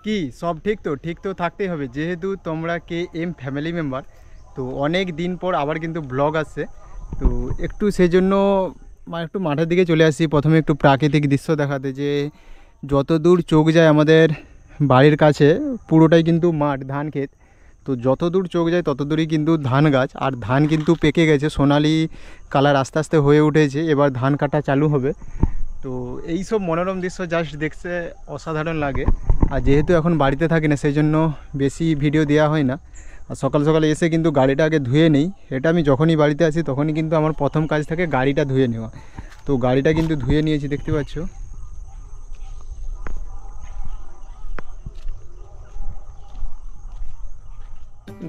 কি সব ঠিক তো থাকতেই হবে, যেহেতু তোমরা KM ফ্যামিলি মেম্বার। তো অনেক দিন পর আবার কিন্তু ব্লগ আসছে, তো একটু সেই জন্য একটু মাঠের দিকে চলে আসি। প্রথমে একটু প্রাকৃতিক দৃশ্য দেখাতে, যে যত দূর চোখ যায় আমাদের বাড়ির কাছে পুরোটাই কিন্তু মাঠ, ধান ক্ষেত। তো যত দূর চোখ যায় তত দূরই কিন্তু ধান গাছ, আর ধান কিন্তু পেকে গেছে, সোনালি কালার আস্তে আস্তে হয়ে উঠেছে। এবার ধান কাটা চালু হবে। তো এই সব মনোরম দৃশ্য জাস্ট দেখতে অসাধারণ লাগে। আর যেহেতু এখন বাড়িতে থাকি না, সেই জন্য বেশি ভিডিও দেওয়া হয় না। আর সকাল সকালে এসে কিন্তু গাড়িটা আগে ধুয়ে নিই। এটা আমি যখনই বাড়িতে আসি তখনই কিন্তু আমার প্রথম কাজ থাকে গাড়িটা ধুয়ে নেওয়া। তো গাড়িটা কিন্তু ধুয়ে নিয়েছি, দেখতে পাচ্ছ।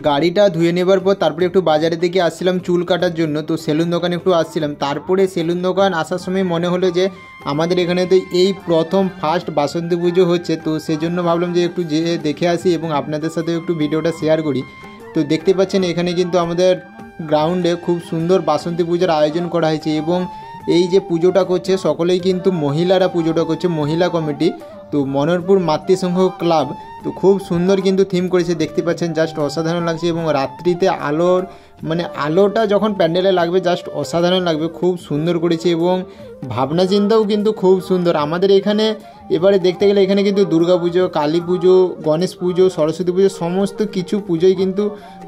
গাড়িটা ধুয়ে নেবার পর তারপরে একটু বাজারের দিকে আসছিলাম চুল কাটার জন্য। তো সেলুন দোকানে একটু আসছিলাম। তারপরে সেলুন দোকান আসার সময় মনে হলো যে আমাদের এখানে তো এই প্রথম ফার্স্ট বাসন্তী পুজো হচ্ছে। তো সেজন্য ভাবলাম যে একটু যেয়ে দেখে আসি এবং আপনাদের সাথে একটু ভিডিওটা শেয়ার করি। তো দেখতে পাচ্ছেন এখানে কিন্তু আমাদের গ্রাউন্ডে খুব সুন্দর বাসন্তী পুজোর আয়োজন করা হয়েছে। এবং এই যে পুজোটা করছে সকলেই কিন্তু মহিলারা পুজোটা করছে, মহিলা কমিটি। তো মনোহরপুর মাতৃসংঘ ক্লাব। তো খুব সুন্দর কিন্তু থিম করেছে, দেখতে পাচ্ছেন, জাস্ট অসাধারণ লাগছে। এবং রাত্রিতে আলোর আলোটা যখন প্যান্ডেলে লাগবে জাস্ট অসাধারণ লাগবে, খুব সুন্দর করেছে। এবং ভাবনা চিন্তাও কিন্তু খুব সুন্দর। আমাদের এখানে এবারে দেখতে গেলে এখানে কিন্তু দুর্গা পুজো, কালী পুজো, গণেশ পুজো, সরস্বতী পুজো সমস্ত কিছু পুজোই কিন্তু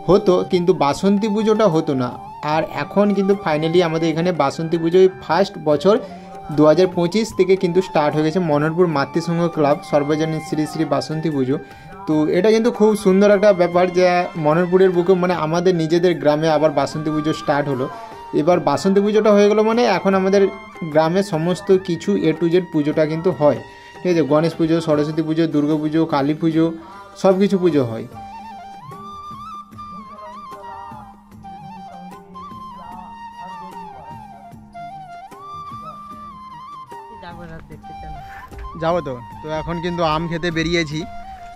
হতো, কিন্তু বাসন্তী পুজোটা হতো না। আর এখন কিন্তু ফাইনালি আমাদের এখানে বাসন্তী পুজোয় ফার্স্ট বছর 2025 থেকে কিন্তু স্টার্ট হয়ে গেছে মনোহরপুর মাতৃসংঘ ক্লাব সর্বজনীন শ্রী শ্রী বাসন্তী পুজো। তো এটা কিন্তু খুব সুন্দর একটা ব্যাপার যে মনোহরপুরের বুকে আমাদের নিজেদের গ্রামে আবার বাসন্তী পুজো স্টার্ট হলো। এবার বাসন্তী পুজোটা হয়ে গেলো এখন আমাদের গ্রামে সমস্ত কিছু A to Z পুজোটা কিন্তু হয়, ঠিক আছে। গণেশ পুজো, সরস্বতী পুজো, দুর্গা পুজো, কালী পুজো সব কিছু পুজো হয়। যাবো তো এখন কিন্তু আম খেতে বেরিয়েছি।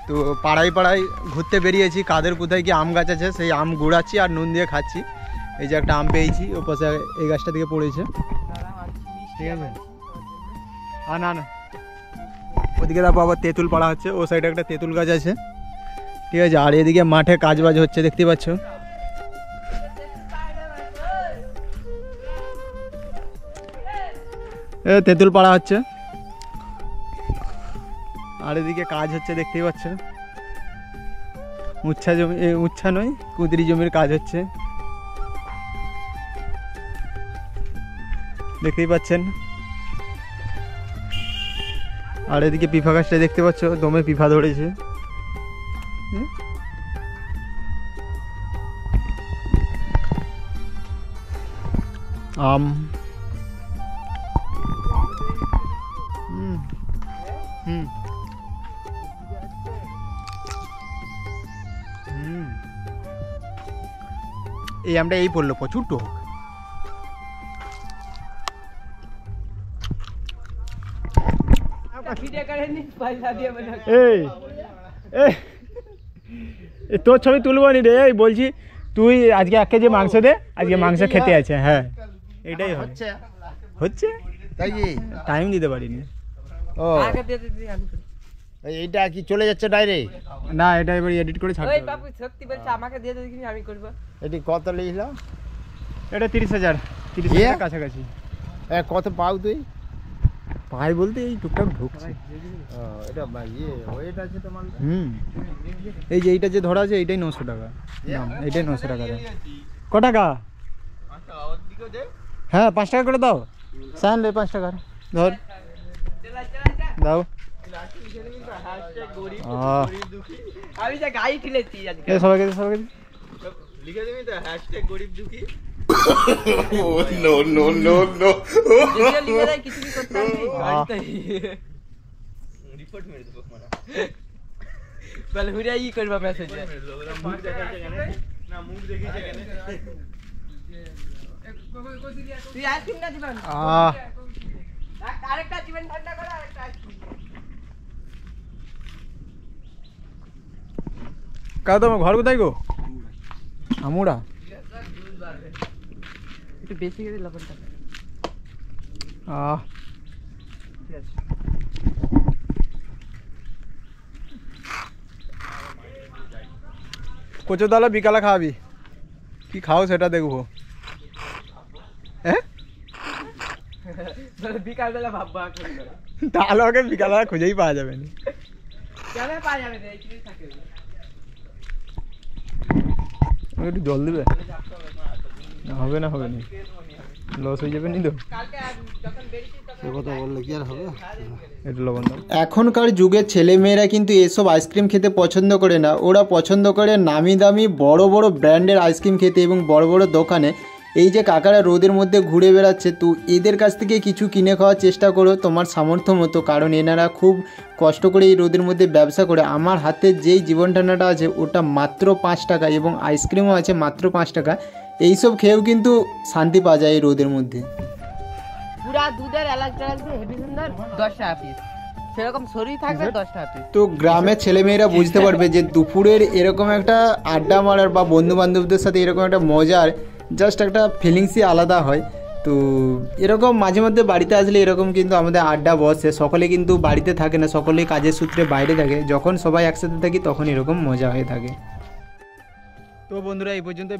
তো পাড়ায় পাড়ায় ঘুরতে বেরিয়েছি, কাদের কোথায় কি আম গাছ আছে সেই আম গুড়াচ্ছি আর নুন দিয়ে খাচ্ছি। এই যে একটা আম পেয়েছি, ও পাশে এই গাছটা থেকে পড়েছে, ঠিক আছে। না ওদিকে তারপর আবার তেঁতুল পাড়া হচ্ছে, ও সাইডে একটা তেঁতুল গাছ আছে, ঠিক আছে। আর এদিকে মাঠে কাজ বাজ হচ্ছে, দেখতে পাচ্ছ। তেঁতুল পাড়া হচ্ছে, আর এদিকে কাজ হচ্ছে, দেখতেই পাচ্ছ। উচ্ছা নয়, কুদরি জমির কাজ হচ্ছে, দেখতেই পাচ্ছেন। আর এদিকে পিফা গাছটা দেখতে পাচ্ছ, দমে পিফা ধরেছে। আম এই আমটা এই পড়লো, প্রচুর টক। তোর ছবি তুলবো নি রে, বলছি তুই আজকে 1 কেজি মাংস দে, আজকে মাংস খেতে আছে। হ্যাঁ এটাই হচ্ছে, তাই কি টাইম দিতে পারিনি। ও এইটা কি চলে যাচ্ছে ডাইরেক্ট? না, এটা এবার এডিট করে ছাড়তে হবে। ওই বাবু সত্যি বলছে আমাকে দিয়ে দে, দেখি আমি করব। এটি কত লিখলা? এটা 30,000 কাছাকাছি। কত পাও তুই? পাই বলতে এই টুকটাক ঢুকছে। এটা ওয়েট আছে তোমার? এই যে এইটা যে ধরা আছে এইটাই 900 টাকা। এইটাই 900 টাকা। ক টাকা? হ্যাঁ 5 টাকা করে দাও। সান লে 5 টাকা ধর দাও। সবাইকে লিখে দিবি তো হ্যাশট্যাগ গরিব দুঃখী। নো নো নো নো লিখে দেয় কিছু কি করতে হবে রিপোর্ট মেরে দেবো মানে তাহলে হুড়িয়া ই করবা মেসেজ মুখ দেখাচ্ছে কেন না মুখ দেখিছে কেন তুই আইসক্রিম না দিবেন আরেকটা দিবেন ঠান্ডা করে আরেকটা আইসক্রিম কাউ তোমার ঘর কোথায় গো? আমুড়া। একটু বেশি করে লবণটা ঠিক আছে কচুতলা বিকালে খাওয়াবি, কি খাও সেটা দেখবো। হ্যাঁ বিকাল বেলা ভাববা তাহলে ওকে বিকালবেলা খুঁজেই পাওয়া যাবে না। কেন পাওয়া যাবে না এইখানেই থাকে একটু জল দিবে, হবে না হবে না লস হয়ে যাবে নি তো। কথা বললে কি আর হবে। একটু লবণ দাও। এখনকার যুগের ছেলেমেয়েরা কিন্তু এসব আইসক্রিম খেতে পছন্দ করে না, ওরা পছন্দ করে নামি দামি বড় বড় ব্র্যান্ডের আইসক্রিম খেতে এবং বড় বড় দোকানে। এই যে কাকারা রোদের মধ্যে ঘুরে বেড়াচ্ছে, তো এদের কাছ থেকে কিছু কিনে খাওয়ার চেষ্টা করো তোমার সামর্থ্য মতো, কারণ এনারা খুব কষ্ট করে এই রোদের মধ্যে ব্যবসা করে। আমার হাতে যেই জীবন ঠান্ডাটা আছে ওটা মাত্র 5 টাকা এবং আইসক্রিমও আছে মাত্র 5 টাকা। এইসব খেয়েও কিন্তু শান্তি পাওয়া যায় এই রোদের মধ্যে। পুরা দুধের এলাচ দিয়ে হেভি সুন্দর 10 টাকা পিস, সেরকম শরীর থাকবে 10 টাকা পিস। তো গ্রামের ছেলেমেয়েরা বুঝতে পারবে যে দুপুরের এরকম একটা আড্ডা মারার বা বন্ধু বান্ধবদের সাথে এরকম একটা মজার জাস্ট একটা ফিলিংসই আলাদা হয়। তো এরকম মাঝে মধ্যে বাড়িতে আসলে এরকম কিন্তু আমাদের আড্ডা বসে, সকলে কিন্তু বাড়িতে থাকে না, সকলেই কাজের সূত্রে বাইরে থাকে। যখন সবাই একসাথে থাকি তখন এরকম মজা হয়ে থাকে। তো বন্ধুরা এই পর্যন্ত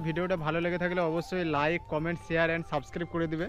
ভিডিওটা ভালো লেগে থাকলে অবশ্যই like comment share and subscribe করে দিবে।